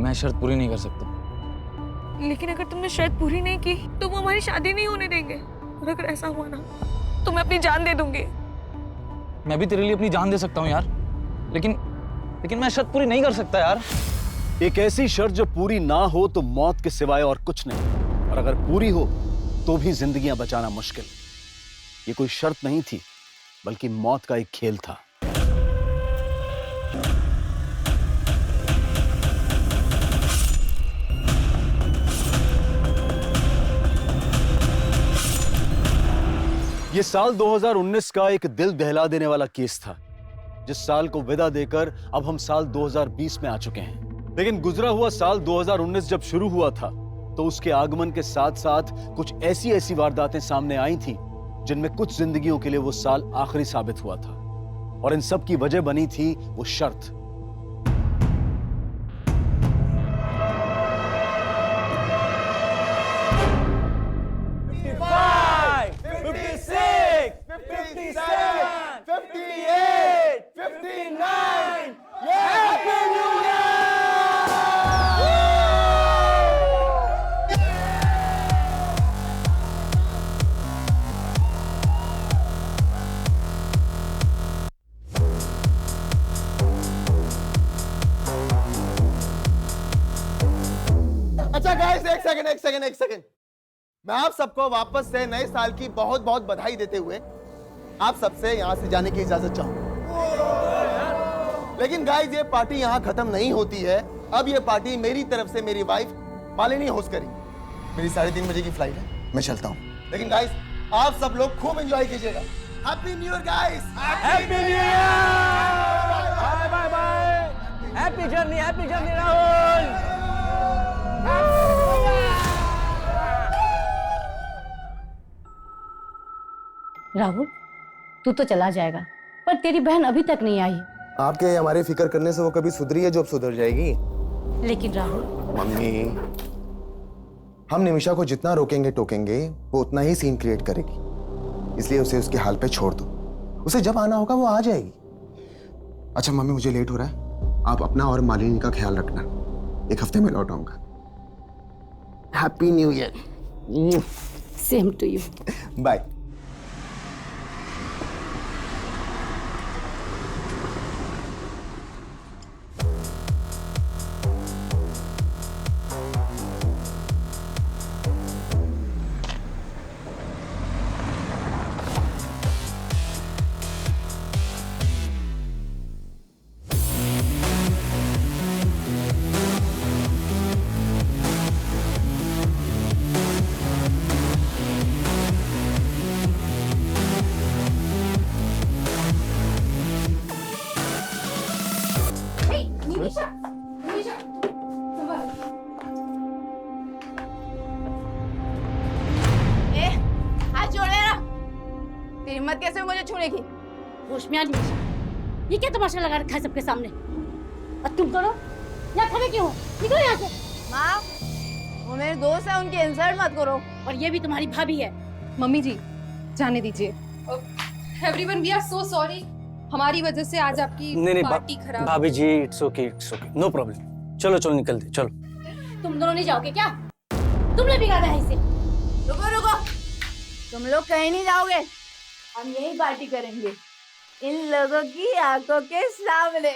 मैं शर्त पूरी नहीं कर सकता। लेकिन अगर तुमने शर्त पूरी नहीं की तो वो हमारी शादी नहीं होने देंगे। और अगर ऐसा हुआ ना तो मैं अपनी जान दे दूंगी। मैं भी तेरे लिए अपनी जान दे सकता हूँ यार, लेकिन लेकिन मैं शर्त पूरी नहीं कर सकता यार। एक ऐसी शर्त जो पूरी ना हो तो मौत के सिवाय और कुछ नहीं, और अगर पूरी हो तो भी जिंदगियां बचाना मुश्किल। ये कोई शर्त नहीं थी, बल्कि मौत का एक खेल था। ये साल 2019 का एक दिल दहला देने वाला केस था, जिस साल को विदा देकर अब हम साल 2020 में आ चुके हैं। लेकिन गुजरा हुआ साल 2019 जब शुरू हुआ था तो उसके आगमन के साथ साथ कुछ ऐसी वारदातें सामने आई थीं जिनमें कुछ जिंदगियों के लिए वो साल आखिरी साबित हुआ था, और इन सब की वजह बनी थी वो शर्त। अच्छा गाइस, एक सेकंड। मैं आप सबको वापस से नए साल की बहुत बहुत बधाई देते हुए आप सबसे यहां से जाने की इजाजत चाहूंगा। लेकिन गाइस, ये पार्टी यहां खत्म नहीं होती है। अब ये पार्टी मेरी तरफ से मेरी वाइफ मालिनी होस्ट करेगी। मेरी 3:30 बजे की फ्लाइट है, मैं चलता हूं। लेकिन गाइस, आप सब लोग खूब एंजॉय कीजिएगा। Happy new year guys. Happy new year. Bye bye bye. Happy journey Rahul. Rahul, तू तो चला जाएगा, पर तेरी बहन अभी तक नहीं आई। आपके हमारे फिक्र करने से वो कभी सुधरी है जो अब सुधर जाएगी। लेकिन राहुल, मम्मी, हम निमिषा को जितना रोकेंगे टोकेंगे वो उतना ही सीन क्रिएट करेगी। इसलिए उसे उसके हाल पे छोड़ दो। उसे जब आना होगा वो आ जाएगी। अच्छा मम्मी, मुझे लेट हो रहा है, आप अपना और मालिनी का ख्याल रखना। एक हफ्ते में लौट आऊंगा। Happy new year. Same to you. Bye. हिम्मत कैसे मुझे छूने की? होश में आ निमिषा, ये क्या तमाशा लगा रखा है सबके सामने? और तुम करो, यहाँ खड़े क्यों हो? निकलो यहाँ से। माँ, वो मेरे दोस्त है, उनकी इंसल्ट मत करो। और ये भी तुम्हारी भाभी है। मम्मी जी, जाने दीजिए। Everyone, we are so sorry. हमारी वजह से आज आपकी पार्टी खराब। भाभी ji, it's okay, no problem. चलो निकलते, चलो। तुम दोनों नहीं जाओगे क्या? तुमने बिगाड़ा है इसे। रुको, तुम लोग कहीं नहीं जाओगे। हम यही पार्टी करेंगे, इन लोगों की आंखों के सामने।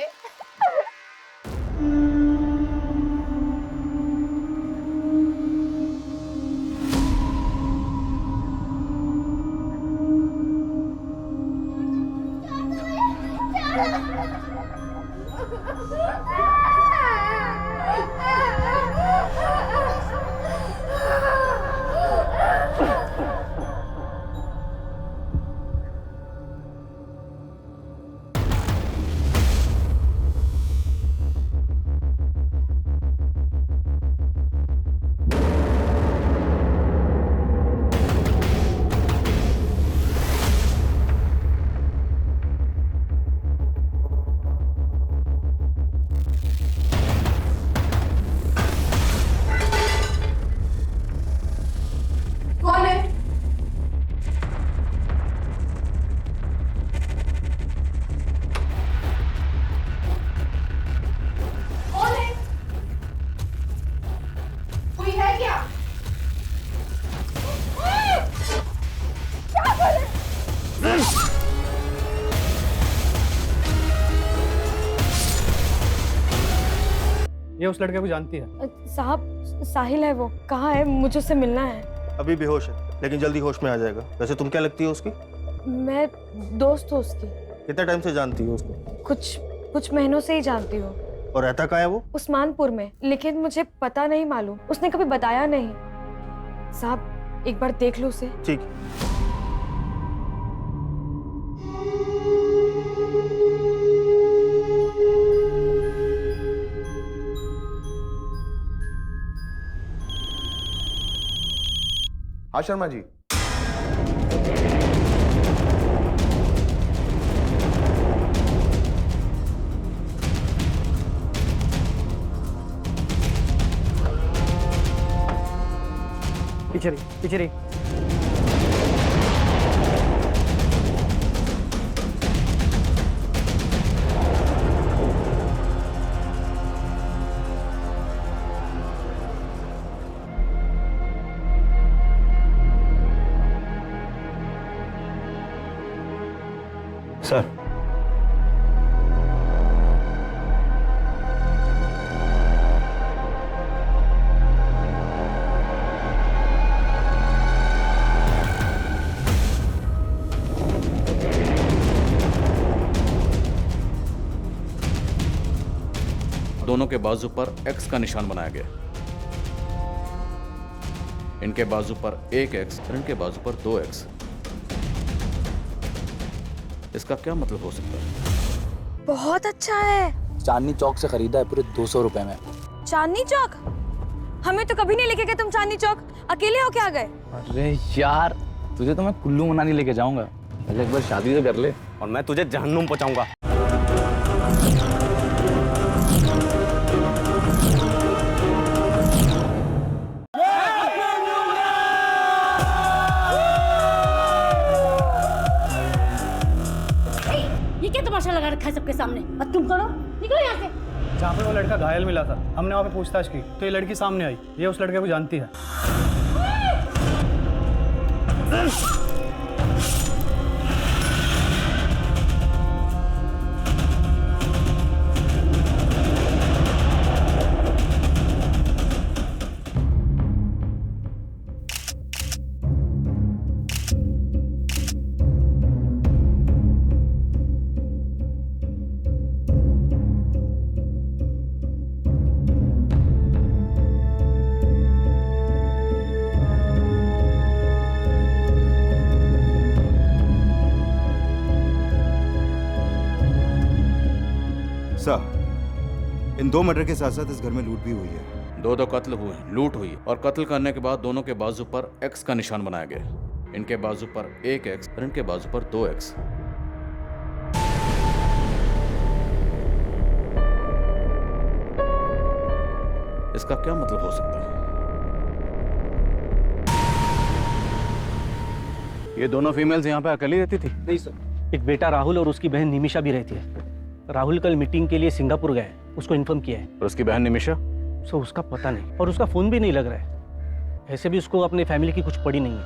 ये उस लड़के को जानती है। साहब साहिल है वो, कहाँ है? मुझे उससे मिलना है। अभी बेहोश है लेकिन जल्दी होश में आ जाएगा। वैसे तुम क्या लगती हो उसकी? मैं दोस्त हूँ उसकी। कितने टाइम से जानती हो उसको? कुछ महीनों से ही जानती हूँ। और रहता कहाँ है वो? उस्मानपुर में, लेकिन मुझे पता नहीं मालूम, उसने कभी बताया नहीं। साहब एक बार देख लो उसे। ठीक। हाँ शर्मा जी। पीछे रही। सर, दोनों के बाजू पर एक्स का निशान बनाया गया। इनके बाजू पर एक एक्स और इनके बाजू पर 2 एक्स। इसका क्या मतलब हो सकता है? बहुत अच्छा है। चांदनी चौक से खरीदा है पूरे 200 रुपए में। चांदनी चौक? हमें तो कभी नहीं लेके गए तुम चांदनी चौक। अकेले हो क्या गए? अरे यार, तुझे तो मैं कुल्लू मनाली लेके जाऊंगा, पहले एक बार शादी तो कर ले। और मैं तुझे जहन्नुम पहुंचाऊंगा। ये क्या तमाशा लगा रखा है सबके सामने? और तुम करो, निकलो यहाँ से। जहाँ पे वो लड़का घायल मिला था, हमने वहाँ पे पूछताछ की तो ये लड़की सामने आई। ये उस लड़के को जानती है। सर, इन 2 मर्डर के साथ साथ इस घर में लूट भी हुई है। 2 कत्ल हुए, लूट हुई और कत्ल करने के बाद दोनों के बाजू पर एक्स का निशान बनाया गया। इनके बाजू पर एक एक्स और इनके बाजू पर 2 एक्स। इसका क्या मतलब हो सकता है? ये दोनों फीमेल्स यहाँ पे अकेली रहती थी? नहीं सर, एक बेटा राहुल और उसकी बहन निमिषा भी रहती है। राहुल कल मीटिंग के लिए सिंगापुर गए, उसको इन्फॉर्म किया है। और उसकी बहन निमिषा? सो उसका पता नहीं, और उसका फोन भी नहीं लग रहा है। ऐसे भी उसको अपने फैमिली की कुछ पड़ी नहीं है।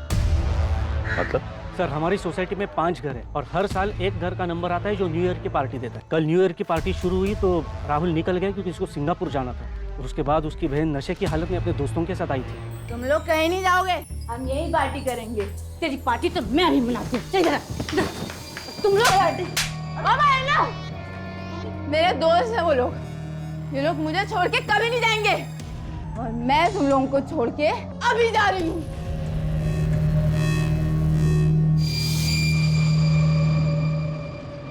मतलब? सर, हमारी सोसाइटी में 5 घर है और हर साल एक घर का नंबर आता है जो न्यू ईयर की पार्टी देता है। कल न्यू ईयर की पार्टी शुरू हुई तो राहुल निकल गया क्योंकि उसको सिंगापुर जाना था। और उसके बाद उसकी बहन नशे की हालत में अपने दोस्तों के साथ आई थी। तुम लोग कहीं नहीं जाओगे, हम यही पार्टी करेंगे। तेरी पार्टी तो मैं भी मनाती हूँ। चल जरा, तुम लोग मेरे दोस्त हैं वो लोग। ये लोग मुझे छोड़ के कभी नहीं जाएंगे और मैं तुम लोगों को छोड़ के अभी जा रही हूँ।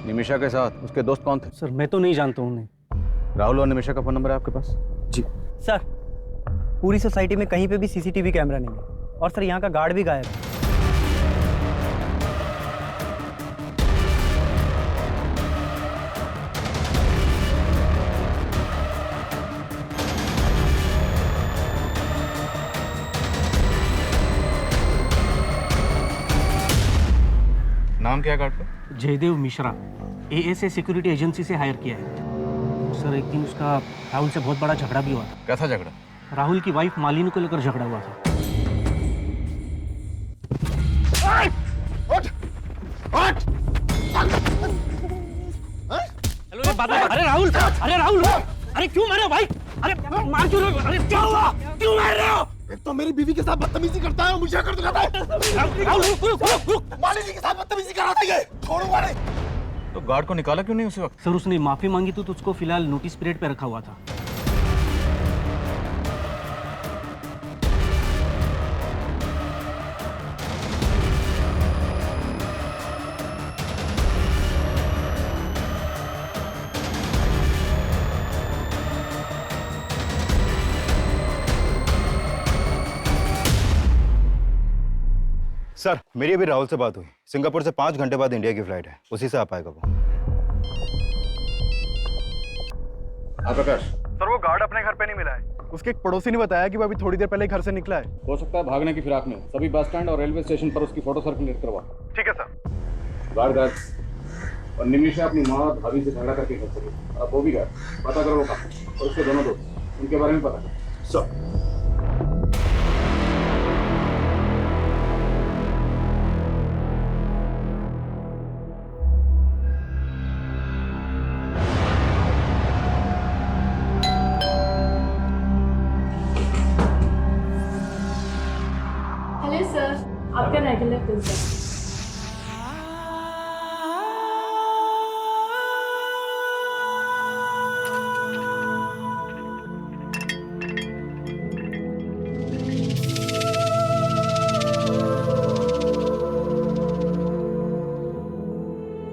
निमिषा के साथ उसके दोस्त कौन थे? सर, मैं तो नहीं जानता हूँ उन्हें। राहुल और निमिषा का फोन नंबर है आपके पास? जी सर, पूरी सोसाइटी में कहीं पे भी सीसीटीवी कैमरा नहीं है और सर यहाँ का गार्ड भी गायब है। नाम क्या है गार्ड का? Jaidev Mishra, ASA security agency से हायर किया है। सर, एक दिन उसका राहुल से बहुत बड़ा झगड़ा भी हुआ था। कैसा झगड़ा? राहुल की वाइफ मालिनी को लेकर झगड़ा हुआ था। हेलो, ये बात। अरे राहुल, अरे क्यों मारे भाई? अरे मार क्यों रहे हो? अरे क्या हुआ? क्यों मार रहे हो? एक तो मेरी बीवी के साथ बदतमीजी करता है और मुझे कर दिखाता है। माली जी के साथ बदतमीजी कराता है। छोड़ूंगा नहीं। तो गार्ड को निकाला क्यों नहीं उसी वक्त? सर उसने माफी मांगी तो उसको फिलहाल नोटिस पीरियड पे रखा हुआ था। सर मेरी अभी राहुल से बात हुई। सिंगापुर से 5 घंटे बाद इंडिया की फ्लाइट है, उसी से आ पाएगा वो। प्रकाश, सर वो गार्ड अपने घर पे नहीं मिला है। उसके एक पड़ोसी ने बताया कि वो अभी थोड़ी देर पहले घर से निकला है। हो सकता है भागने की फिराक में। सभी बस स्टैंड और रेलवे स्टेशन पर उसकी फोटो सर्कुलेट करवा। ठीक है सर। गार्ड और निमिषा अपनी माँ और भाभी से झगड़ा करके घर चली। अब वो भी गार्ड पता करो वो कहाँ, और उसके दोनों दोस्त, उनके बारे में पता करो। सर हेलो सर, आपका रेगुलर पिज्जा।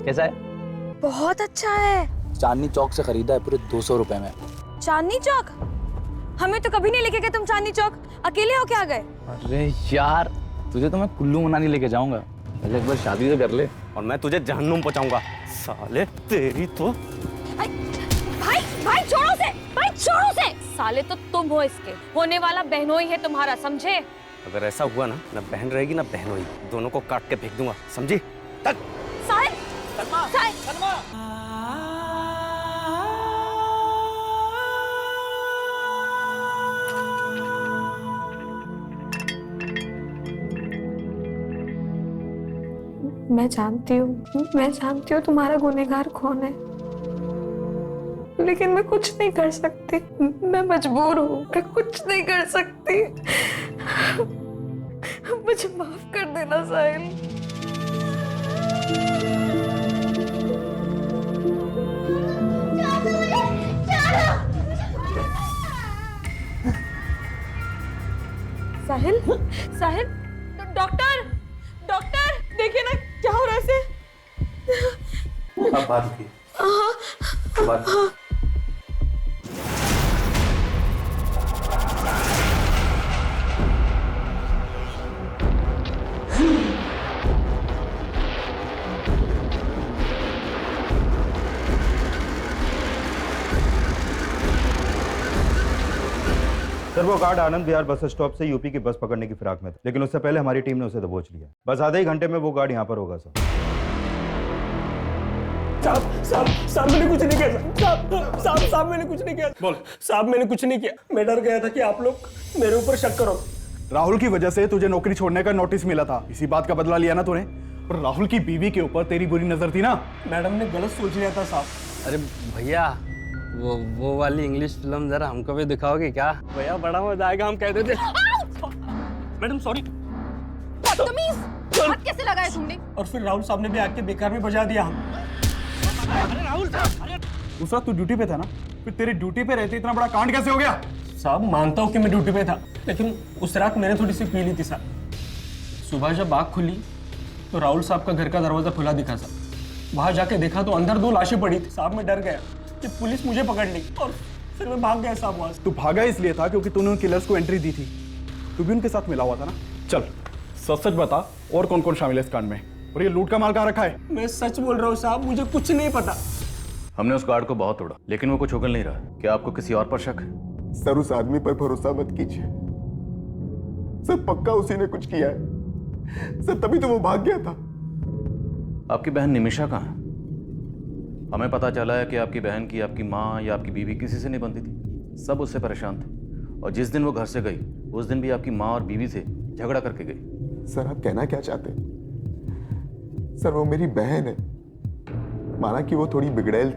कैसा है? बहुत अच्छा है। चांदनी चौक से खरीदा है पूरे 200 रुपए में। चांदनी चौक? हमें तो कभी नहीं लेके गए तुम चांदनी चौक। अकेले हो क्या गए? अरे यार, तुझे तो मैं कुल्लू मनाली लेके जाऊंगा। पहले एक बार शादी तो कर ले। और मैं तुझे जहन्नुम पहुंचाऊंगा साले तेरी तो। भाई भाई छोड़ो से, भाई छोड़ो से। साले तो तुम हो इसके, होने वाला बहनोई है तुम्हारा, समझे? अगर ऐसा हुआ ना बहन रहेगी ना बहनोई, दोनों को काट के फेंक दूंगा, समझी? तक साहिल, साहिल। मैं जानती हूँ तुम्हारा गुनहगार कौन है, लेकिन मैं कुछ नहीं कर सकती। मैं मजबूर हूँ, मैं कुछ नहीं कर सकती। मुझे माफ कर देना साहिल। साहिल, साहिल, डॉक्टर, डॉक्टर, देखिए ना क्या हो रहा है इसे। अब बात की बात। सर वो guard Anand Vihar bus stop से यूपी की बस पकड़ने की फिराक में था, लेकिन उससे पहले हमारी टीम ने उसे दबोच लिया। बस आधे ही घंटे में वो गार्ड यहाँ पर होगा। सर साहब मैंने कुछ नहीं किया। साहब मैंने कुछ नहीं किया। बोल साहब, मैंने कुछ नहीं किया। मैं डर गया था कि आप लोग मेरे ऊपर शक करो। राहुल की वजह से तुझे नौकरी छोड़ने का नोटिस मिला था, इसी बात का बदला लिया ना तूने। पर राहुल की बीवी के ऊपर तेरी बुरी नजर थी ना। मैडम ने गलत सोच लिया था साहब। अरे भैया, वो वाली इंग्लिश फिल्म जरा हमको भी दिखाओगे क्या? भैया बड़ा मजा आएगा, हम कहते थे। Madam sorry. बदतमीज, हाथ कैसे लगाया तुमने? और फिर राहुल साहब ने भी आके बेकार में बजा दिया। अरे राहुल साहब, उस वक्त तू ड्यूटी पे था ना, फिर तेरी ड्यूटी पे रहते इतना बड़ा कांड कैसे हो गया? साहब मानता हूँ कि मैं ड्यूटी पे था, लेकिन उस रात मैंने थोड़ी सी पी ली थी साहब। सुबह जब आँख खुली तो राहुल साहब का घर का दरवाजा खुला दिखा साहब। वहां जाके देखा तो अंदर 2 लाशें पड़ी थी साहब। मैं डर गया कि पुलिस मुझे पकड़ लेगी और फिर मैं भाग गया साहब वहां से। तू भागा इसलिए था क्योंकि तूने उन किलर्स को एंट्री दी थी। तू भी उनके साथ मिला हुआ था ना। चल सच सच बता, और कौन कौन शामिल है इस कांड में, और ये लूट का माल कहाँ रखा है? मैं सच बोल रहा हूँ साहब, मुझे कुछ नहीं पता। हमने उस गार्ड को बहुत तोड़ा, लेकिन वो कुछ उगल नहीं रहा। क्या आपको किसी और पर शक है? सर उस आदमी पर भरोसा मत कीजिए सर, पक्का उसी ने कुछ किया है सर, तभी तो वो भाग गया था। आपकी बहन निमिषा कहाँ है? हमें पता चला है कि आपकी बहन की आपकी माँ या आपकी बीवी किसी से नहीं बनती थी। सब उससे परेशान थे, और जिस दिन वो घर से गई उस दिन भी आपकी माँ और बीवी से झगड़ा करके गई। सर आप कहना क्या चाहते हैं? सर वो मेरी बहन है, माना कि वो थोड़ी बिगड़ैल,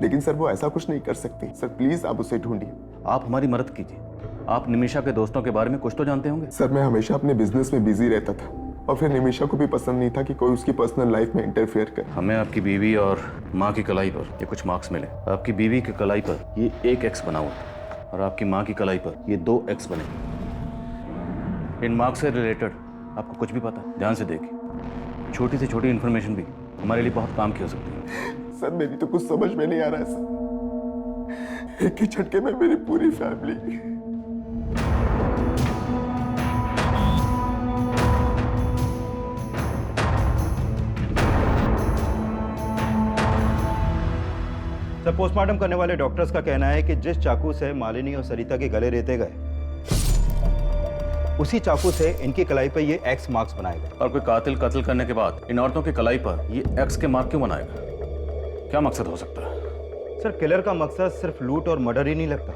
लेकिन सर वो ऐसा कुछ नहीं कर सकती। सर प्लीज आप उसे ढूंढिए। आप हमारी मदद कीजिए। आप निमिषा के दोस्तों के बारे में कुछ तो जानते होंगे। सर मैं हमेशा अपने बिजनेस में बिजी रहता था और फिर निमिषा को भी पसंद नहीं था कि कोई उसकी पर्सनल लाइफ में इंटरफेयर करे। हमें आपकी बीवी और माँ की कलाई पर ये कुछ मार्क्स मिले। आपकी बीवी की कलाई पर ये 1 X बना हुआ था और आपकी माँ की कलाई पर ये 2 X बने। इन मार्क्स से रिलेटेड आपको कुछ भी पता है? ध्यान से देखिए, छोटी से छोटी इन्फॉर्मेशन भी हमारे लिए बहुत काम की हो सकती है। सर मेरी तो कुछ समझ में नहीं आ रहा है सर, एक ही झटके में मेरी पूरी फैमिली। सर पोस्टमार्टम करने वाले डॉक्टर्स का कहना है कि जिस चाकू से मालिनी और सरिता के गले रेते गए, उसी चाकू से इनकी कलाई पर ये X मार्क्स बनाए गए। और कोई कातिल कत्ल करने के बाद इन औरतों की कलाई पर ये X के मार्क क्यों बनाएगा? क्या मकसद हो सकता है? सर किलर का मकसद सिर्फ लूट और मर्डर ही नहीं लगता।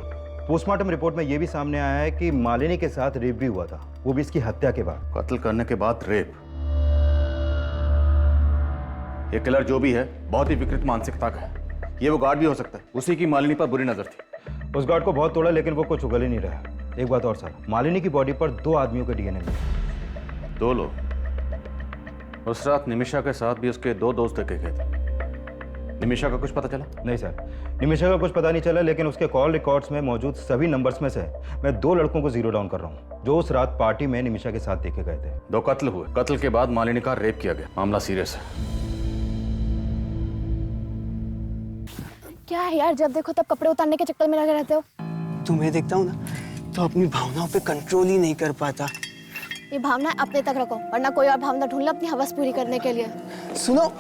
पोस्टमार्टम रिपोर्ट में यह भी सामने आया है कि मालिनी के साथ रेप भी हुआ था, वो भी इसकी हत्या के बाद। कत्ल करने के बाद रेप? ये किलर जो भी है बहुत ही विकृत मानसिकता का है। ये वो गार्ड भी हो सकता है, उसी की मालिनी पर बुरी नजर थी। उस गार्ड को बहुत तोड़ा लेकिन वो कुछ उगल ही नहीं रहा। एक बात और सर, मालिनी की बॉडी पर 2 आदमियों के डीएनए मिले। 2 लोग? उस रात निमिषा के साथ भी उसके 2 दोस्त देखे गए थे। निमिषा का कुछ पता चला? नहीं सर, निमिषा का कुछ पता नहीं चला, लेकिन उसके कॉल रिकॉर्ड्स में मौजूद सभी नंबर्स में से मैं 2 लड़कों को जीरो डाउन कर रहा हूँ जो उस रात पार्टी में निमिषा के साथ देखे गए थे। 2 कत्ल हुए, कत्ल के बाद मालिनी का रेप किया गया। मामला सीरियस है। क्या है यार, जब देखो तब कपड़े उतारने के चक्कर में लगे रहते हो। तुम्हें देखता हूँ ना तो अपनी भावनाओं पे कंट्रोल ही नहीं कर पाता। ये भावना अपने तक रखो, वरना कोई और भावना ढूंढ लो अपनी हवस पूरी करने के लिए। सुनो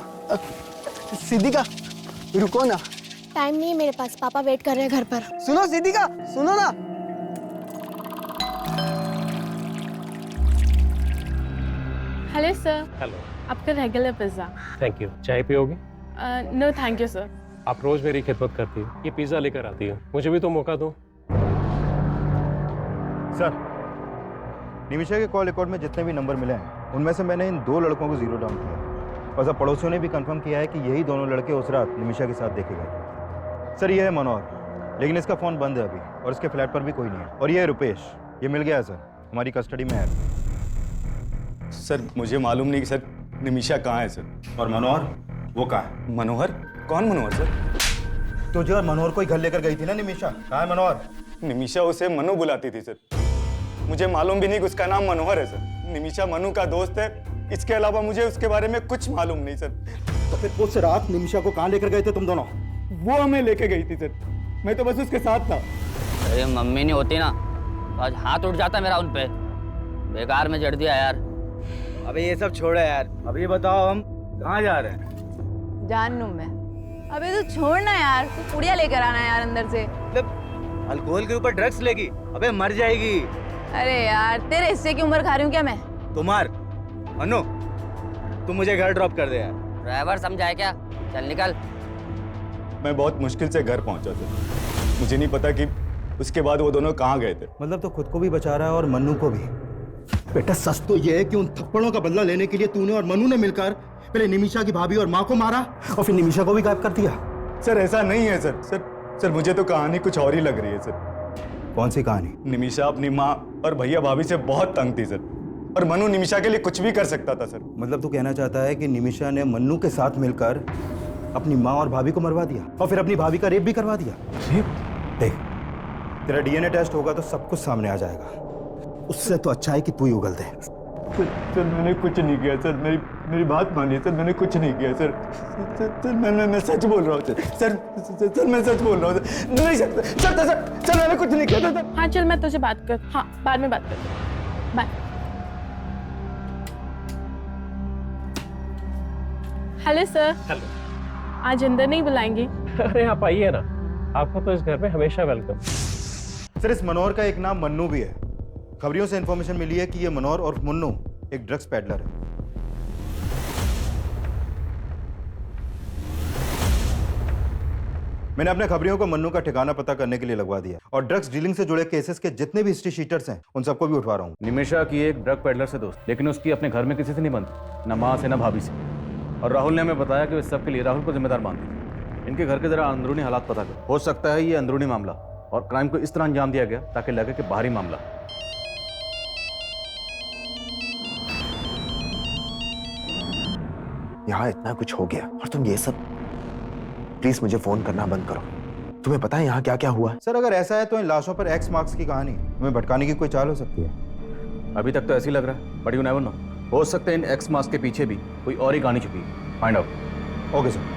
सिद्धिका, रुको ना। टाइम नहीं है मेरे पास, पापा वेट कर रहे हैं घर पर। सुनो सिद्धिका, सुनो ना। Hello sir. हेलो। आपका रेगुलर पिज्जा। Thank you. चाय पियोगे? No thank you sir. आप रोज मेरी खिदमत करती हो, ये पिज्जा लेकर आती हो, मुझे भी तो मौका दो। सर निमिषा के कॉल रिकॉर्ड में जितने भी नंबर मिले हैं उनमें से मैंने इन 2 लड़कों को जीरो डाउन किया और सब पड़ोसियों ने भी कंफर्म किया है कि यही दोनों लड़के उस रात निमिषा के साथ देखे गए थे। सर ये है मनोहर, लेकिन इसका फ़ोन बंद है अभी और इसके फ्लैट पर भी कोई नहीं है। और ये है रुपेश, ये मिल गया है सर, हमारी कस्टडी में है। सर मुझे मालूम नहीं कि सर निमिषा कहाँ है सर। और मनोहर वो कहाँ है? मनोहर? कौन मनोहर सर? तुझे और मनोहर को ही घर लेकर गई थी ना निमिषा, कहाँ है मनोहर? निमिषा उसे मनु बुलाती थी सर, मुझे मालूम भी नहीं कि उसका नाम मनोहर है सर। निमिषा मनु का दोस्त है, इसके अलावा मुझे उसके बारे में कुछ मालूम नहीं सर। तो फिर उस रात निमिषा को कहाँ लेकर गए थे तुम दोनों? वो हमें लेके गई थी सर, मैं तो बस उसके साथ था। अरे मम्मी नहीं होती ना तो आज हाथ उठ जाता मेरा उन पे। बेकार में जड़ दिया यार। अबे ये सब छोड़ो यार, अब ये बताओ हम कहाँ जा रहे हैं? जान लूं मैं। अबे तू छोड़ना यार, तू पुड़िया लेकर आना यार अंदर से। मतलब अल्कोहल के ऊपर ड्रग्स लेगी? अबे मर जाएगी। अरे यार तेरे हिस्से की उम्र खा रही हूँ क्या मैं? तुम्हार अनु, तुम मुझे घर ड्रॉप कर दे यार। ड्राइवर समझाए क्या? चल निकल। मैं बहुत मुश्किल से घर पहुंचा था, मुझे नहीं पता कि उसके बाद वो दोनों कहाँ गए थे। मतलब तो खुद को भी बचा रहा है और मन्नू को भी। बेटा सच तो ये है कि उन थप्पड़ों का बदला लेने के लिए तूने और मन्नू ने मिलकर पहले निमिषा की भाभी और माँ को मारा और फिर निमिषा को भी गायब कर दिया। सर ऐसा नहीं है सर मुझे तो कहानी कुछ और ही लग रही है सर। कौन सी कहानी? निमिषा अपनी माँ और भैया भाभी से बहुत तंग थी सर, और मनु निमिषा के लिए कुछ भी कर सकता था सर। मतलब तू कहना चाहता है कि निमिषा ने मन्नू के साथ मिलकर अपनी माँ और भाभी को मरवा दिया और फिर अपनी भाभी का रेप भी करवा दिया? देख तेरा डीएनए टेस्ट होगा तो सब कुछ सामने आ जाएगा। उससे तो अच्छा है कि तू ही उगल दे। सर मैंने कुछ नहीं किया सर, मेरी बात मानिए सर, मैंने कुछ नहीं किया सर। मैं सच बोल रहा हूँ सर मैं सच बोल रहा हूँ सर मैंने कुछ नहीं किया सर। हाँ चल मैं तुझे बात कर, हाँ बाद में बात कर, बाय। Hello sir. हेलो। आज अंदर नहीं बुलाएंगे? अरे आप आइए ना, आपका तो इस घर में हमेशा वेलकम। सर इस मनोहर का एक नाम मन्नू भी है। खबरियों से इंफॉर्मेशन मिली है कि ये मनोहर और मुन्नू एक ड्रग्स पैडलर है। मैंने अपने खबरियों को मन्नू का ठिकाना पता करने के लिए लगवा दिया और ड्रग्स डीलिंग से जुड़े केसेस के जितने भी हिस्ट्री शीटर्स हैं उन सबको भी उठवा रहा हूँ। निमिषा की एक ड्रग पेडलर से दोस्त, लेकिन उसकी अपने घर में किसी से नहीं बनती, न माँ से न भाभी से। और राहुल ने हमें बताया कि इस सब के लिए राहुल को जिम्मेदार मानती है। इनके घर के जरा अंदरूनी हालात पता करो, हो सकता है ये अंदरूनी मामला और क्राइम को इस तरह अंजाम दिया गया ताकि लगे कि बाहरी मामला। यहाँ इतना कुछ हो गया और तुम ये सब। प्लीज मुझे फोन करना बंद करो। तुम्हें पता है यहाँ क्या क्या हुआ? सर अगर ऐसा है तो इन लाशों पर एक्स मार्क्स की कहानी हमें भटकाने की कोई चाल हो सकती है। अभी तक तो ऐसे ही लग रहा है, बट यू नेवर नो, हो सकता है इन एक्स मार्क्स के पीछे भी कोई और ही कहानी छुपी है। Find out. Okay sir.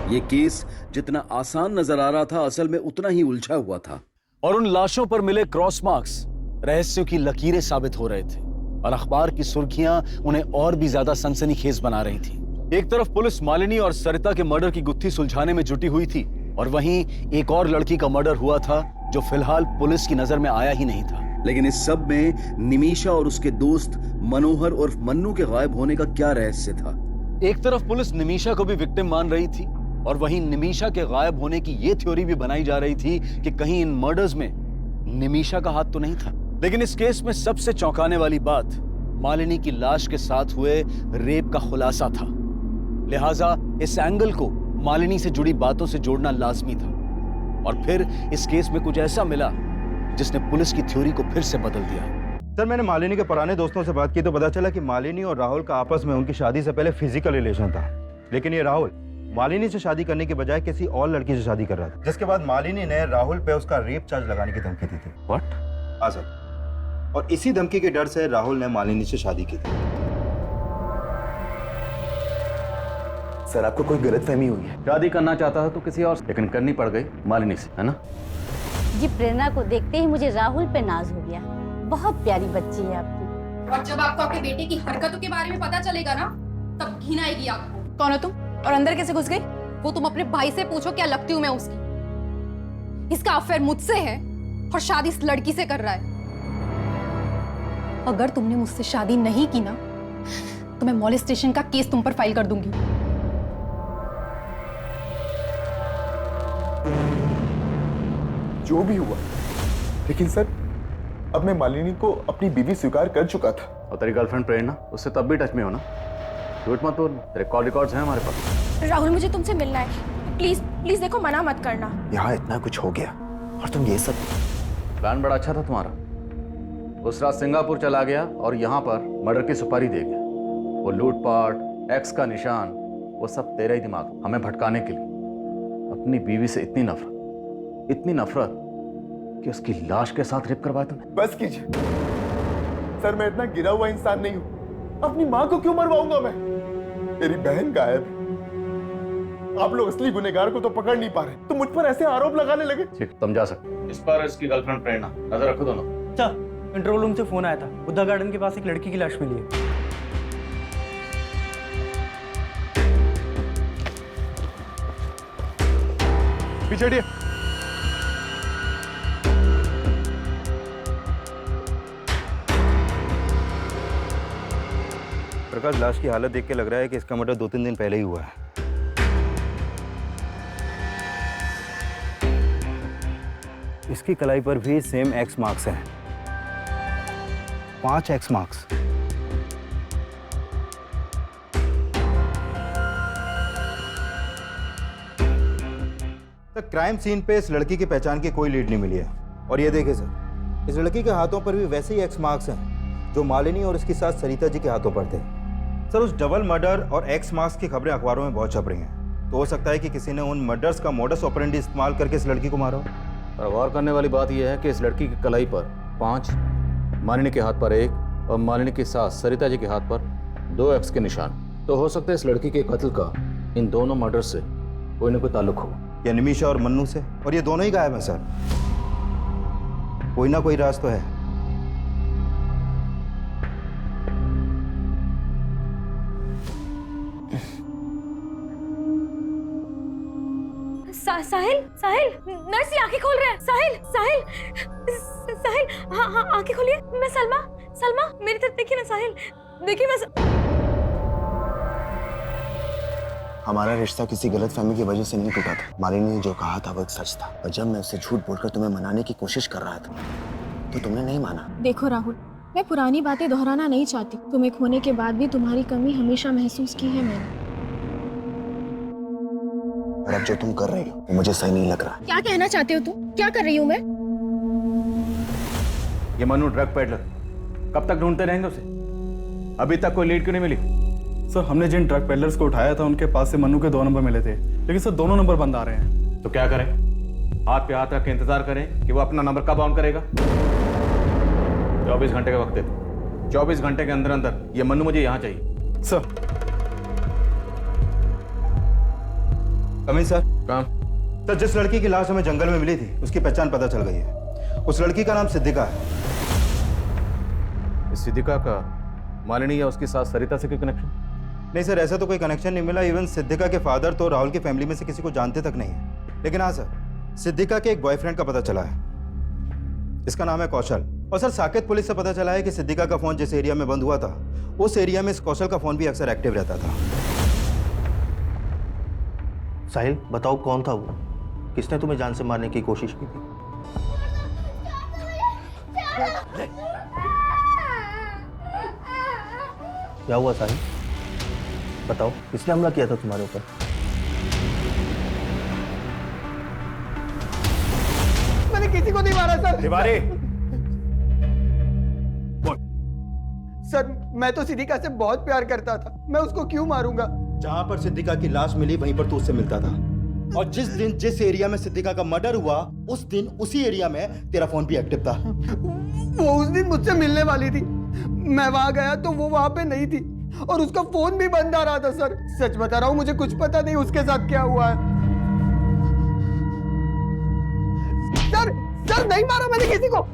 ये केस जितना आसान नजर आ रहा था असल में उतना ही उलझा हुआ था और उन लाशों पर मिले क्रॉस मार्क्स रहस्यों की लकीरें साबित हो रहे थे और अखबार की सुर्खियां उन्हें और भी ज्यादा सनसनीखेज बना रही थी। एक तरफ पुलिस मालिनी और सरिता के मर्डर की गुत्थी सुलझाने में जुटी हुई थी और वहीं एक और लड़की का मर्डर हुआ था जो फिलहाल पुलिस की नजर में आया ही नहीं था। लेकिन इस सब में निमिषा और उसके दोस्त मनोहर और मन्नू के गायब होने का क्या रहस्य था? एक तरफ पुलिस निमिषा को भी विक्टिम मान रही थी और वहीं निमिषा के गायब होने की ये थ्योरी भी बनाई जा रही थी कि कहीं इन मर्डर्स में निमिषा का हाथ तो नहीं था। लेकिन इस केस में सबसे चौंकाने वाली बात मालिनी की लाश के साथ हुए रेप का खुलासा था। लिहाजा इस एंगल को मालिनी से जुड़ी बातों से जोड़ना लाजमी था और फिर इस केस में कुछ ऐसा मिला जिसने पुलिस की थ्योरी को फिर से बदल दिया। सर मैंने मालिनी के पुराने दोस्तों से बात की तो पता चला कि मालिनी और राहुल का आपस में उनकी शादी से पहले फिजिकल रिलेशन था, लेकिन ये राहुल मालिनी से शादी करने के बजाय किसी और लड़की से शादी कर रहा था, जिसके बाद मालिनी ने राहुल पे उसका रेप चार्ज लगाने की धमकी दी थी। व्हाट? हाँ सर, और इसी धमकी के डर से राहुल ने मालिनी से शादी की थी। सर आपको कोई गलतफहमी हुई है? शादी करना चाहता था तो किसी और से, लेकिन करनी पड़ गई मालिनी से, है ना? जी प्रेरणा को देखते ही मुझे राहुल पे नाज हो गया। बहुत प्यारी बच्ची है आपकी। और जब आपको आपके बेटे की हरकतों के बारे में पता चलेगा ना, तब घिन आएगी आपको। कौन हो तुम और अंदर कैसे घुस गई? वो तुम अपने भाई से पूछो क्या लगती हूँ मैं उसकी। इसका अफेयर मुझसे है और शादी इस लड़की से कर रहा है। अगर तुमने मुझसे शादी नहीं की ना तो मैं मॉलेस्टेशन का केस तुम पर फाइल कर दूंगी। जो भी हुआ, लेकिन सर अब मैं मालिनी को अपनी बीवी स्वीकार कर चुका था। और तेरी गर्लफ्रेंड प्रेरणा, उससे तब भी टच में हो ना? झूठ मत बोल, तेरे कॉल रिकॉर्ड्स हैं हमारे पास। राहुल मुझे तुमसे मिलना है, प्लीज प्लीज देखो, मना मत करना। यहाँ इतना कुछ हो गया और तुम ये सब। प्लान बड़ा अच्छा था तुम्हारा। उस रात सिंगापुर चला गया और यहाँ पर मर्डर की सुपारी दे गया। वो लूटपाट, एक्स का निशान, वो सब तेरा ही दिमाग, हमें भटकाने के लिए। अपनी बीवी से इतनी नफरत कि उसकी लाश के साथ रेप करवाया तुमने। बस कीजिए सर, मैं इतना गिरा हुआ इंसान नहीं हूं। अपनी मां को क्यों मरवाऊंगा मैं? मेरी बहन गायब। आप लोग असली गुनहगार को तो पकड़ नहीं पा रहे, तो मुझ पर ऐसे आरोप लगाने लगे। ठीक, तुम जा सकते। इस पर इसकी गर्लफ्रेंड प्रेरणा, नजर रखो दोनों। अच्छा, कंट्रोल रूम से फोन आया था, बुद्धा गार्डन के पास एक लड़की की लाश मिली है। पीछे हटिए। प्रकाश, लाश की हालत देख के लग रहा है कि इसका मर्डर 2-3 दिन पहले ही हुआ है। इसकी कलाई पर भी सेम एक्स मार्क्स हैं, 5 एक्स मार्क्स। क्राइम सीन पे इस लड़की की पहचान की कोई लीड नहीं मिली है। और ये देखिए सर, इस लड़की के हाथों पर भी वैसे ही एक्स मार्क्स हैं जो मालिनी और इसकी साथ सरिता जी के हाथों पर थे। सर, उस डबल मर्डर और एक्स मार्क्स की खबरें अखबारों में बहुत छप रही हैं, तो हो सकता है कि किसी ने उन मर्डर्स का मोडस ऑपरेंडी इस्तेमाल करके इस लड़की को मारा हो। और गौर करने वाली बात यह है कि इस लड़की की कलाई पर 5, मालिनी के हाथ पर 1 और मालिनी की सास सरिता जी के हाथ पर 2 एक्स के निशान। तो हो सकता है इस लड़की के कत्ल का इन दोनों मर्डर से कोई ना कोई ताल्लुक हो। या निमिषा और मन्नू से, और ये दोनों ही गायब हैं सर। कोई ना कोई राज तो है। साहिल, साहिल, नर्स ये आंखें खोल रहे हैं। साहिल, साहिल, साहिल, हाँ हाँ आंखें खोलिए। मैं सलमा, सलमा मेरी तरफ देखिए ना साहिल, देखिए मैं हमारा रिश्ता किसी गलतफहमी की वजह से नहीं टूटा था। मालिनी ने जो कहा था वो सच था, और जब मैं उससे झूठ बोलकर तुम्हें मनाने की कोशिश कर रहा था तो तुमने नहीं माना। देखो राहुल, मैं पुरानी बातें दोहराना नहीं चाहती। तुम्हें खोने के बाद भी तुम्हारी कमी हमेशा महसूस की है मैंने। और अब जो तुम कर रही हो वो मुझे सही नहीं लग रहा। क्या कहना चाहते हो तुम? क्या कर रही हूँ मैं? ये मनु ड्रग पेडलर, कब तक ढूंढते रहेंगे उसे? अभी तक कोई लीड क्यों नहीं मिली? सर हमने जिन ड्रग पेडलर्स को उठाया था उनके पास से मनु के 2 नंबर मिले थे, लेकिन सर दोनों नंबर बंद आ रहे हैं। तो क्या करें? हाथ पे हाथ रख के इंतजार करें कि वो अपना नंबर कब ऑन करेगा? 24 घंटे का वक्त देते। 24 घंटे के अंदर अंदर ये मनु मुझे यहाँ चाहिए। Sir coming sir. काम सर, जिस लड़की की लाश हमें जंगल में मिली थी उसकी पहचान पता चल गई है। उस लड़की का नाम सिद्धिका है। इस सिद्धिका का मालिनी या उसकी सास सरिता से कोई कनेक्शन? नहीं सर, ऐसा तो कोई कनेक्शन नहीं मिला। इवन सिद्धिका के फादर तो राहुल की फैमिली में से किसी को जानते तक नहीं है। लेकिन हाँ सर, सिद्धिका के एक बॉयफ्रेंड का पता चला है। इसका नाम है कौशल। और सर, साकेत पुलिस से पता चला है कि सिद्धिका का फोन जिस एरिया में बंद हुआ था उस एरिया में इस कौशल का फोन भी अक्सर एक्टिव रहता था। साहिल, बताओ कौन था वो? किसने तुम्हें जान से मारने की कोशिश की थी? क्या हुआ साहिल? बताओ, किसने हमला किया था तुम्हारे ऊपर? मैंने किसी को नहीं मारा सर। तिवारी, सर मैं तो सिद्धिका से बहुत प्यार करता था, मैं उसको क्यों मारूंगा? जहां पर सिद्धिका की लाश मिली वहीं पर तू उससे मिलता था, और जिस दिन जिस एरिया में सिद्धिका का मर्डर हुआ उस दिन उसी एरिया में तेरा फोन भी एक्टिव था। वो उस दिन मुझसे मिलने वाली थी, मैं वहां गया तो वो वहां पे नहीं थी और उसका फोन भी बंद आ रहा था। सर सच बता रहा हूँ, मुझे कुछ पता नहीं उसके साथ क्या हुआ है। सर सर नहीं मारा मैंने किसी को।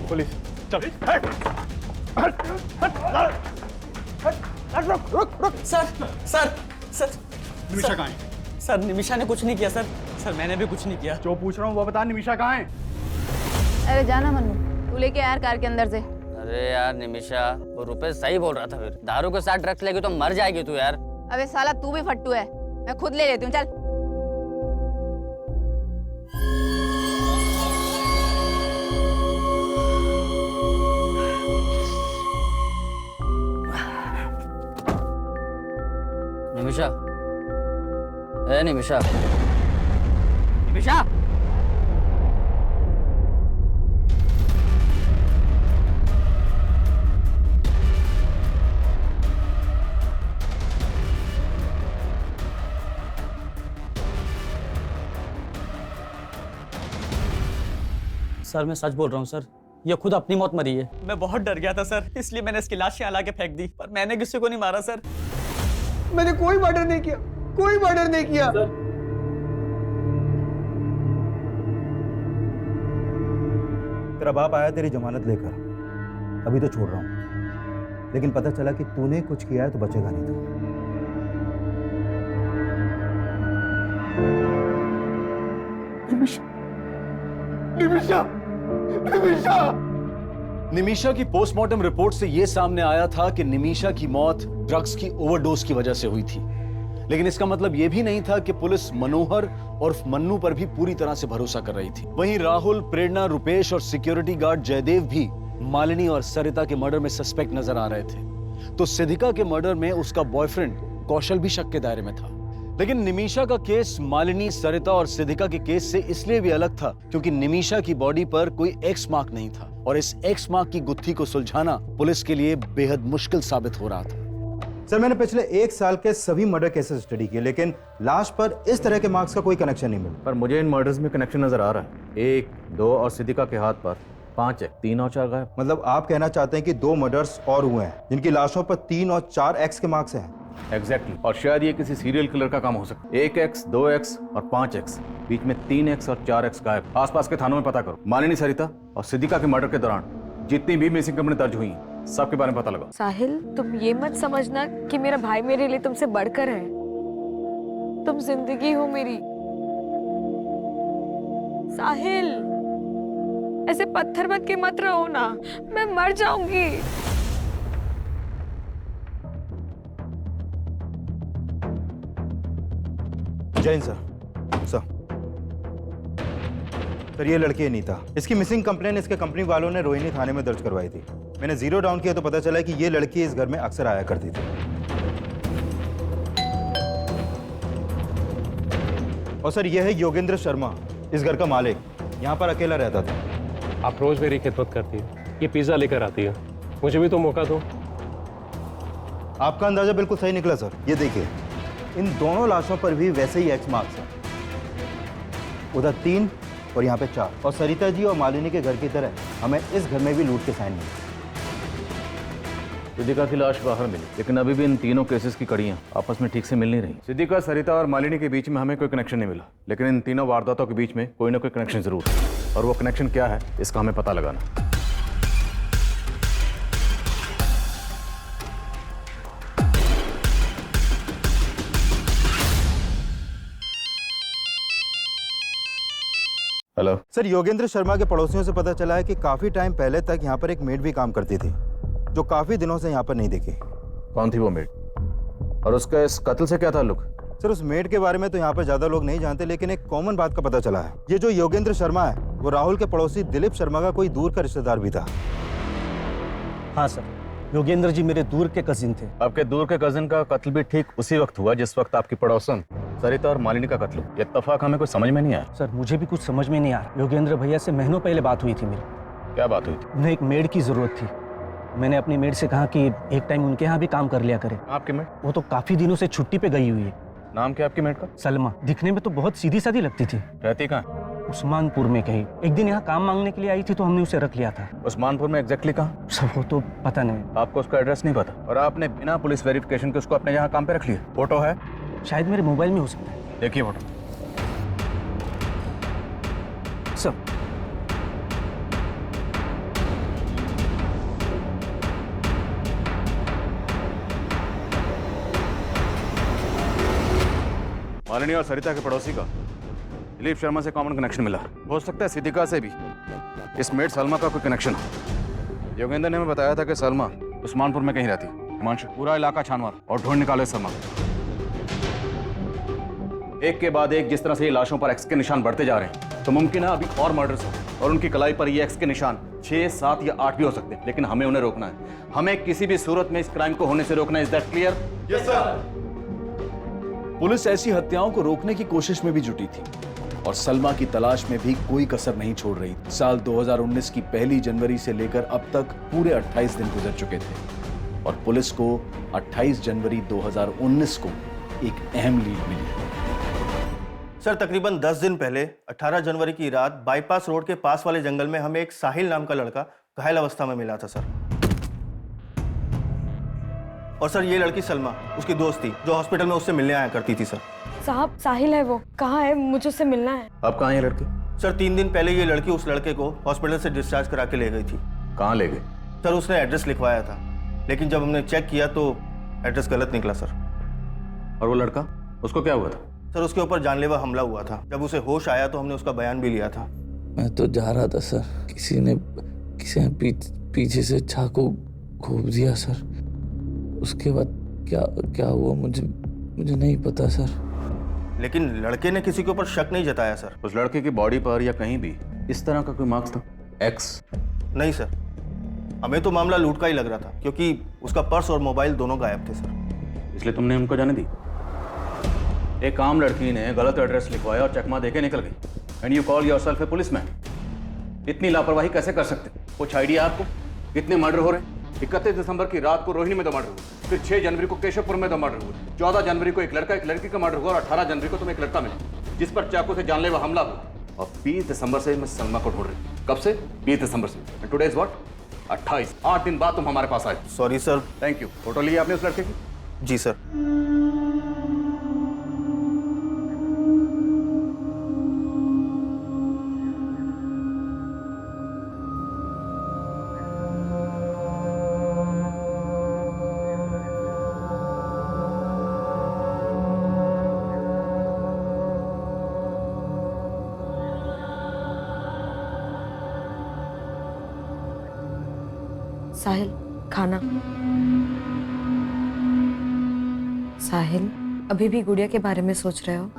पुलिस चल। रुक सर सर सर निमिषा कहाँ है? सर निमिषा ने कुछ नहीं किया सर। सर मैंने भी कुछ नहीं किया। जो पूछ रहा हूँ वो बता, निमिषा कहाँ है? अरे जाना मन्नू, तू लेके यार कार के अंदर से। अरे यार निमिषा, वो रुपेश सही बोल रहा था। फिर दारू के साथ ड्रग्स लेगी तो मर जाएगी तू यार। अबे साला तू भी फट्टू है, मैं खुद ले लेती हूँ, चल। निमिषा, ए निमिषा, निमिषा, सर मैं सच बोल रहा हूँ सर, ये खुद अपनी मौत मरी है। मैं बहुत डर गया था सर, इसलिए मैंने इसकी लाश यहाँ ला के फेंक दी, पर मैंने किसी को नहीं मारा सर। मैंने कोई मर्डर नहीं किया, कोई मर्डर नहीं किया। तेरा बाप आया तेरी जमानत लेकर, अभी तो छोड़ रहा हूं, लेकिन पता चला कि तूने कुछ किया है तो बचेगा नहीं तू। निमिषा, निमिषा, निमिषा की पोस्टमार्टम रिपोर्ट से यह सामने आया था कि निमिषा की मौत ड्रग्स की ओवरडोज की वजह से हुई थी, लेकिन इसका मतलब यह भी नहीं था कि पुलिस मनोहर और मन्नू पर भी पूरी तरह से भरोसा कर रही थी। वहीं राहुल, प्रेरणा, रुपेश और सिक्योरिटी गार्ड जयदेव भी मालिनी और सरिता के मर्डर में सस्पेक्ट नजर आ रहे थे। तो सिद्धिका के मर्डर में उसका बॉयफ्रेंड कौशल भी शक के दायरे में था। लेकिन निमिषा का केस मालिनी, सरिता और सिद्धिका के केस से इसलिए भी अलग था क्योंकि निमिषा की बॉडी पर कोई एक्स मार्क नहीं था। और इस एक्स मार्क की गुत्थी को सुलझाना पुलिस के लिए बेहद मुश्किल साबित हो रहा था। सर मैंने पिछले 1 साल के सभी मर्डर केसेस स्टडी किए, लेकिन लाश पर इस तरह के मार्क्स का कोई कनेक्शन नहीं मिला। पर मुझे इन मर्डर्स में कनेक्शन नजर आ रहा है। 1, 2 और सिद्दीका के हाथ पर 5 है, 3 और 4 गायब। मतलब आप कहना चाहते हैं कि 2 मर्डर्स और हुए हैं जिनकी लाशों पर 3 और 4 एक्स के मार्क्स हैं? एग्जैक्टली। और शायद ये किसी सीरियल किलर का काम हो सकता है। 1 एक्स, 2 एक्स और 5 एक्स, बीच में 3 एक्स और 4 एक्स गायब। आसपास के थानों में पता करो। मालिनी, सरिता और सिद्दीका के मर्डर के दौरान जितनी भी मिसिंग कंप्लेंट दर्ज हुई हैं, सबके बारे में पता लगा। साहिल, तुम ये मत समझना कि मेरा भाई मेरे लिए तुमसे बढ़कर है। तुम जिंदगी हो मेरी। साहिल, ऐसे पत्थर मत के मत रहो ना, मैं मर जाऊंगी। जैन सर, सर ये लड़की अनीता, इसकी मिसिंग कंप्लेन इसके कंपनी वालों ने रोहिणी थाने में दर्ज करवाई थी। मैंने जीरो डाउन किया तो पता चला कि ये लड़की इस घर में अक्सर आया करती थी। और सर ये है योगेंद्र शर्मा, इस घर का मालिक, यहाँ पर अकेला रहता था। आप रोज मेरी खिदमत करती है, ये पिज्जा लेकर आती है, मुझे भी तो मौका दो। आपका अंदाजा बिल्कुल सही निकला सर। ये देखिए, इन दोनों लाशों पर भी वैसे ही एक्स मार्क्स हैं। उधर 3 और यहाँ पे 4। और सरिता जी और मालिनी के घर की तरह हमें इस घर में भी लूट के साइन मिले। सिद्दीका की लाश बाहर मिली, लेकिन अभी भी इन तीनों केसेस की कड़ियां आपस में ठीक से मिल नहीं रही। सिद्दीका, सरिता और मालिनी के बीच में हमें कोई कनेक्शन नहीं मिला, लेकिन इन तीनों वारदातों के बीच में कोई ना कोई कनेक्शन जरूर है। और वो कनेक्शन क्या है, इसका हमें पता लगाना। हेलो सर, योगेंद्र शर्मा के पड़ोसियों से पता चला है कि काफी टाइम पहले तक यहाँ पर एक मेड भी काम करती थी, जो काफी दिनों से यहाँ पर नहीं दिखी। कौन थी वो मेड, और उसका इस कत्ल से क्या ताल्लुक? सर उस मेड के बारे में तो यहाँ पर ज्यादा लोग नहीं जानते, लेकिन एक कॉमन बात का पता चला है। ये जो योगेंद्र शर्मा है, वो राहुल के पड़ोसी दिलीप शर्मा का कोई दूर का रिश्तेदार भी था। हाँ सर, योगेंद्र जी मेरे दूर के कजिन थे। आपके दूर के कजिन का कत्ल भी ठीक उसी वक्त हुआ जिस वक्त आपकी पड़ोसन सरिता और मालिनी का कत्ल। ये इत्तेफाक हमें कुछ समझ में नहीं आया। सर मुझे भी कुछ समझ में नहीं आ रहा। योगेंद्र भैया से महीनों पहले बात हुई थी मेरी। क्या बात हुई थी? उन्हें एक मेड की जरूरत थी। मैंने अपनी मेड से कहा कि एक टाइम उनके यहाँ भी काम कर लिया करे। आपकी मेड? वो तो काफी दिनों से छुट्टी पे गई हुई है। नाम क्या आपकी मेड का? सलमा। दिखने में तो बहुत सीधी सादी लगती थी। रहती कहाँ? उस्मानपुर में कहीं। एक दिन यहाँ काम मांगने के लिए आई थी तो हमने उसे रख लिया था। उस्मानपुर में एग्जैक्टली कहाँ? सब वो तो पता नहीं। आपको उसका एड्रेस नहीं पता, और आपने बिना पुलिस वेरिफिकेशन के उसको अपने यहाँ काम पे रख लिया? फोटो है? शायद मेरे मोबाइल में हो सकता है। देखिए फोटो। सब मालिनी और सरिता के पड़ोसी का दिलीप शर्मा से कॉमन कनेक्शन मिला। हो सकता है सिद्दीका से भी इस मेड सलमा का कोई कनेक्शन हो। योगेंद्र ने हमें बताया था कि सलमा उस्मानपुर में कहीं रहती। हिमांशु, पूरा इलाका छानमार और ढूंढ निकाले सलमा। एक के बाद एक जिस तरह से ये लाशों पर एक्स के निशान बढ़ते जा रहे हैं, तो मुमकिन है अभी और मर्डर्स हो, और उनकी कलाई पर ये एक्स के निशान 6, 7 या 8 भी हो सकते हैं। लेकिन हमें उन्हें रोकना है। हमें किसी भी सूरत में इस क्राइम को होने से रोकना है। Is that clear? Yes sir. Police ऐसी हत्याओं को रोकने की कोशिश में भी जुटी थी और सलमा की तलाश में भी कोई कसर नहीं छोड़ रही। साल 2019 की 1 जनवरी से लेकर अब तक पूरे 28 दिन गुजर चुके थे और पुलिस को 28 जनवरी 2019 को एक अहम लीड मिली। सर तकरीबन 10 दिन पहले 18 जनवरी की रात बाईपास रोड के पास वाले जंगल में हमें एक साहिल नाम का लड़का घायल अवस्था में मिला था सर। और सर ये लड़की सलमा उसकी दोस्त थी जो हॉस्पिटल में उससे मिलने आया करती थी सर। साहब, साहिल है वो। कहाँ है? मुझे उससे मिलना है। अब कहाँ है लड़की? सर 3 दिन पहले ये लड़की उस लड़के को हॉस्पिटल से डिस्चार्ज करा के ले गई थी। कहाँ ले गई? सर उसने एड्रेस लिखवाया था, लेकिन जब हमने चेक किया तो एड्रेस गलत निकला सर। और वो लड़का, उसको क्या हुआ था? सर उसके ऊपर जानलेवा हमला हुआ था। जब उसे होश आया तो हमने उसका बयान भी लिया था। मैं तो जा रहा था सर, किसी ने पीछे से चाकू घोंप दिया सर। उसके बाद क्या हुआ मुझे नहीं पता सर। लेकिन लड़के ने किसी के ऊपर शक नहीं जताया सर। उस लड़के की बॉडी पर या कहीं भी इस तरह का कोई मार्क्स था? एक्स? नहीं सर, हमें तो मामला लूट का ही लग रहा था, क्योंकि उसका पर्स और मोबाइल दोनों गायब थे सर। इसलिए तुमने उनको जाने दी? एक आम लड़की ने गलत एड्रेस लिखवाया और चकमा देके निकल गई, and you call yourself A policeman. इतनी लापरवाही कैसे कर सकते? कुछ आइडिया आपको? कितने मर्डर हो रहे हैं? 31 दिसंबर की रात को रोहिणी में 2 मर्डर हुए, फिर 6 जनवरी को केशवपुर में 2 मर्डर हुए, 14 जनवरी को एक लड़का एक लड़की का मर्डर हुआ और 18 जनवरी को तुम्हें एक लड़का मिला जिस पर चाकू से जानलेवा हमला हुआ। और 20 दिसंबर से मैं सलमा को ढूंढ रही हूँ। कब से? 20 दिसंबर से। Today is what? 28। 8 दिन बाद तुम हमारे पास आए। Sorry sir. Thank you. Photo ली आपने उस लड़के की? जी सर। साहिल, खाना। साहिल, अभी भी गुड़िया के बारे में सोच रहे हो?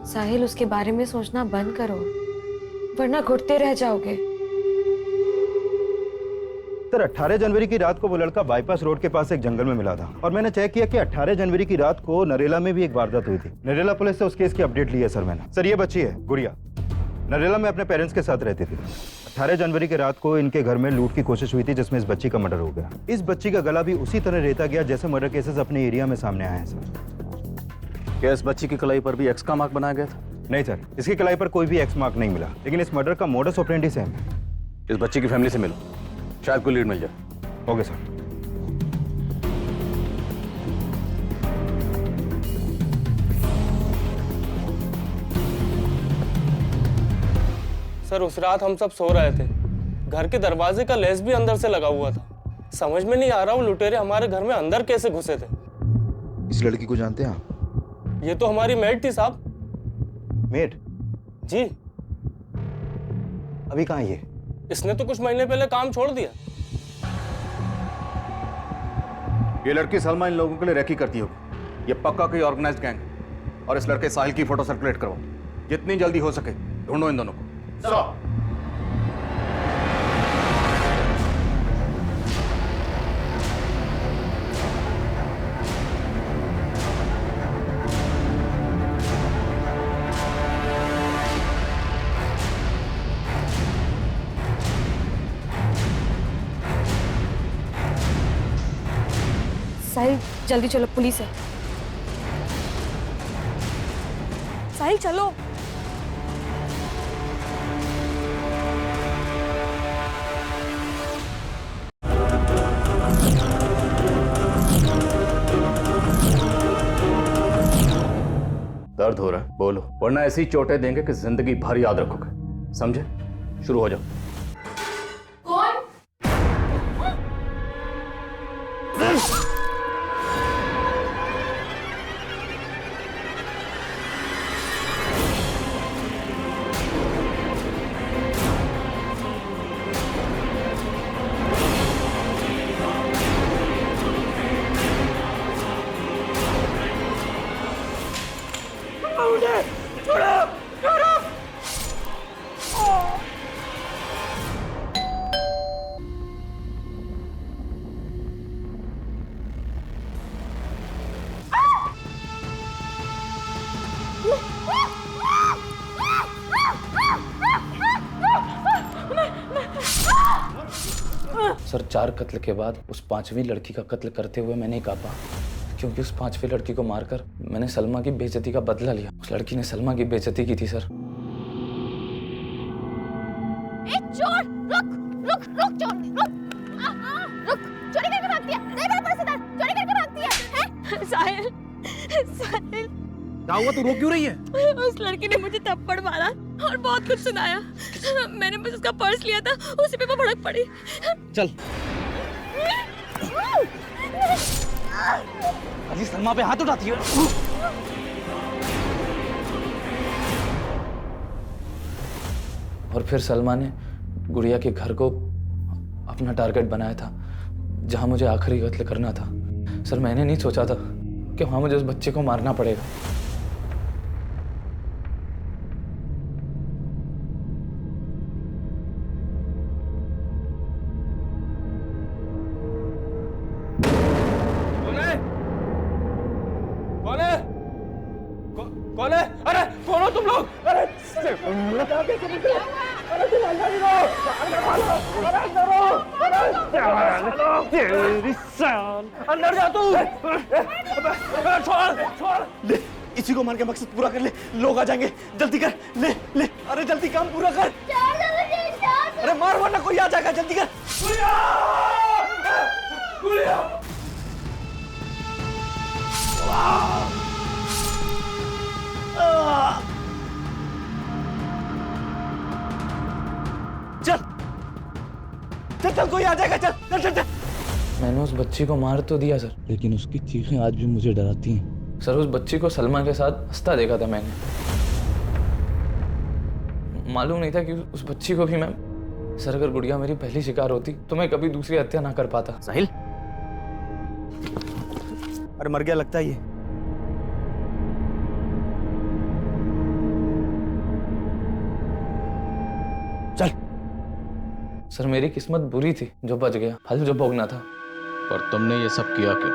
साहिल, उसके बारे में सोचना बंद करो, वरना घुटते रह जाओगे। सर 18 जनवरी की रात को वो लड़का बाईपास रोड के पास एक जंगल में मिला था और मैंने चेक किया कि 18 जनवरी की रात को नरेला में भी एक वारदात हुई थी। नरेला पुलिस से उस केस की अपडेट ली है सर मैंने। सर ये बच्ची है गुड़िया, नरेला में अपने पेरेंट्स के साथ रहती थी। 18 जनवरी की रात को इनके घर में लूट की कोशिश हुई थी जिसमें इस बच्ची का मर्डर हो गया। इस बच्ची का गला भी उसी तरह रेता गया जैसे मर्डर केसेस अपने एरिया में सामने आए हैं सर। क्या इस बच्ची की कलाई पर भी एक्स का मार्क बनाया गया था? नहीं सर, इसकी कलाई पर कोई भी एक्स मार्क नहीं मिला, लेकिन इस मर्डर का मोडस ऑपरेंडी सेम है। इस बच्ची की फैमिली से मिलो, शायद कोई लीड मिल जाए। Okay sir. सर उस रात हम सब सो रहे थे, घर के दरवाजे का लेस भी अंदर से लगा हुआ था। समझ में नहीं आ रहा वो लुटेरे हमारे घर में अंदर कैसे घुसे थे। इस लड़की को जानते हैं आप? ये तो हमारी मेड थी साहब। मेड? जी। अभी कहाँ है ये? इसने तो कुछ महीने पहले काम छोड़ दिया। ये लड़की सलमा इन लोगों के लिए रैकी करती होगी। ये पक्का कोई ऑर्गेनाइज्ड गैंग है। और इस लड़के साहिल की फोटो सर्कुलेट करवाओ, जितनी जल्दी हो सके ढूंढो इन दोनों को। साहिल जल्दी चलो, पुलिस है। साहिल चलो। दर्द हो रहा है? बोलो, वरना ऐसी चोटें देंगे कि जिंदगी भर याद रखोगे। समझे? शुरू हो जाओ। कौन? सर 4 कत्ल के बाद उस 5वीं लड़की का कत्ल करते हुए मैंने कापा, क्योंकि उस 5वीं लड़की को मारकर मैंने सलमा की बेइज्जती का बदला लिया। उस लड़की ने सलमा की बेइज्जती की थी सर। चोर, रुक रुक रुक चोर, रुक, चोरी करके भागती है। नहीं मेरा पर्स इधर, चोरी करके भागती है। साहिल, साहिल क्या हुआ? तू रो क्यों रही है? उस लड़की ने मुझे थप्पड़ मारा और बहुत कुछ सुनाया। मैंने बस उसका पर्स लिया था, उसी पे वो भड़क पड़ी। चल। अली सलमा पे हाथ उठाती है। और फिर सलमा ने गुड़िया के घर को अपना टारगेट बनाया था, जहां मुझे आखिरी कत्ल करना था। सर मैंने नहीं सोचा था कि वहां मुझे उस बच्चे को मारना पड़ेगा। कौन है? अरे कौन हो तुम लोग? अरे अंदर जा तू। छोड़ ले, इसी को मार के मकसद पूरा कर ले, लोग आ जाएंगे। जल्दी कर, ले ले, अरे जल्दी काम पूरा कर। अरे मार वरना कोई आ जाएगा, जल्दी कर। चल चल चल, कोई आ जाएगा, चल चल चल चल। मैंने उस बच्ची को मार तो दिया सर, लेकिन उसकी चीखें आज भी मुझे डराती हैं। सर उस बच्ची को सलमा के साथ हंसता देखा था मैंने। मालूम नहीं था कि उस बच्ची को भी मैं, सर अगर गुड़िया मेरी पहली शिकार होती तो मैं कभी दूसरी हत्या ना कर पाता। साहिल, अरे मर गया लगता है ये। चल। सर मेरी किस्मत बुरी थी जो बच गया, फल जो भोगना था। पर तुमने ये सब किया क्यों?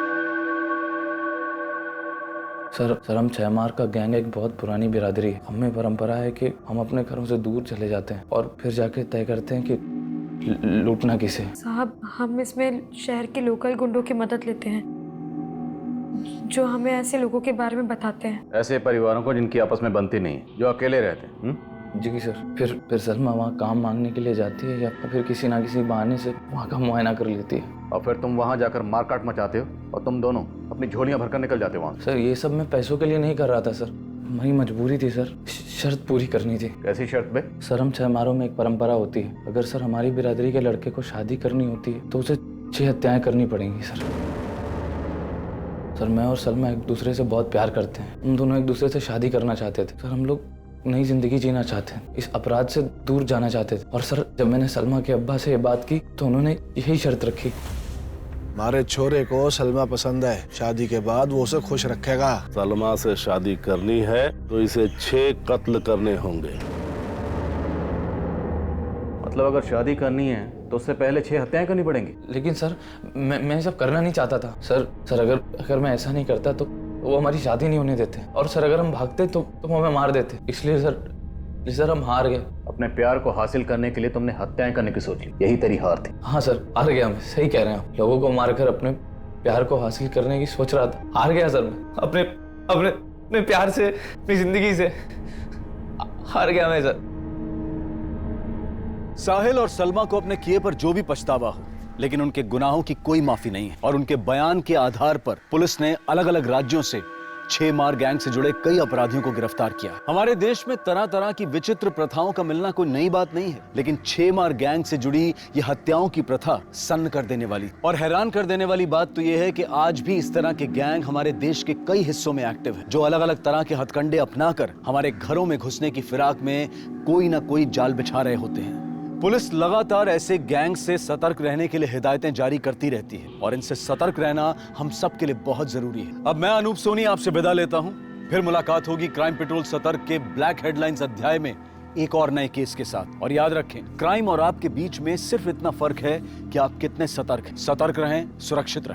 सर हम छहमार का गैंग एक बहुत पुरानी बिरादरी है। हमें परंपरा है कि हम अपने घरों से दूर चले जाते हैं और फिर जाके तय करते हैं कि लूटना किसे। साहब हम इसमें शहर के लोकल गुंडों की मदद लेते हैं जो हमें ऐसे लोगों के बारे में बताते हैं। ऐसे परिवारों को जिनकी आपस में बनती नहीं, जो अकेले रहते हैं। जी सर। फिर सलमा वहाँ काम मांगने के लिए जाती है या फिर किसी ना किसी बहाने से वहाँ का मुआयना कर लेती है और फिर तुम वहाँ जाकर मारकाट मचाते हो और तुम दोनों अपनी झोलियाँ भरकर निकल जाते हो वहाँ। सर ये सब मैं पैसों के लिए नहीं कर रहा था सर, हमारी मजबूरी थी सर, शर्त पूरी करनी थी। कैसी शर्त बे? सर हम छहमारों में एक परंपरा होती है, अगर सर हमारी बिरादरी के लड़के को शादी करनी होती है तो उसे 6 हत्याएं करनी पड़ेंगी सर। सर मैं और सलमा एक दूसरे से बहुत प्यार करते हैं, हम दोनों एक दूसरे से शादी करना चाहते थे। सर हम लोग नई जिंदगी जीना चाहते हैं, इस अपराध से दूर जाना चाहते थे। और सर जब मैंने सलमा के अब्बा से ये बात की तो उन्होंने यही शर्त रखी। हमारे छोरे को सलमा पसंद है, शादी के बाद वो उसे खुश रखेगा। सलमा से शादी करनी है तो इसे 6 कत्ल करने होंगे। मतलब अगर शादी करनी है तो उससे पहले 6 हत्याएं करनी पड़ेंगी। लेकिन सर मैं सब करना नहीं चाहता था सर अगर मैं ऐसा नहीं करता तो वो हमारी शादी नहीं होने देते, और सर अगर हम भागते तो वो हमें मार देते। इसलिए सर हम हार गए। अपने प्यार को हासिल करने के लिए तुमने हत्याएं करने की सोची, यही तेरी हार थी। हाँ सर हार गया मैं, सही कह रहे हैं। लोगों को मारकर अपने प्यार को हासिल करने की सोच रहा था, हार गया सर मैं। अपने प्यार से, अपनी जिंदगी से हार गया मैं सर। साहिल और सलमा को अपने किए पर जो भी पछतावा हो, लेकिन उनके गुनाहों की कोई माफी नहीं है। और उनके बयान के आधार पर पुलिस ने अलग अलग राज्यों से छेमार गैंग से जुड़े कई अपराधियों को गिरफ्तार किया। हमारे देश में तरह तरह की विचित्र प्रथाओं का मिलना कोई नई बात नहीं है, लेकिन छेमार गैंग से जुड़ी ये हत्याओं की प्रथा सन्न कर देने वाली और हैरान कर देने वाली बात तो ये है कि आज भी इस तरह के गैंग हमारे देश के कई हिस्सों में एक्टिव है, जो अलग अलग तरह के हथकंडे अपनाकर हमारे घरों में घुसने की फिराक में कोई ना कोई जाल बिछा रहे होते हैं। पुलिस लगातार ऐसे गैंग से सतर्क रहने के लिए हिदायतें जारी करती रहती है और इनसे सतर्क रहना हम सब के लिए बहुत जरूरी है। अब मैं अनूप सोनी आपसे विदा लेता हूं, फिर मुलाकात होगी क्राइम पेट्रोल सतर्क के ब्लैक हेडलाइंस अध्याय में एक और नए केस के साथ। और याद रखें, क्राइम और आपके बीच में सिर्फ इतना फर्क है कि आप कितने सतर्क हैं। सतर्क रहें, सुरक्षित रहें।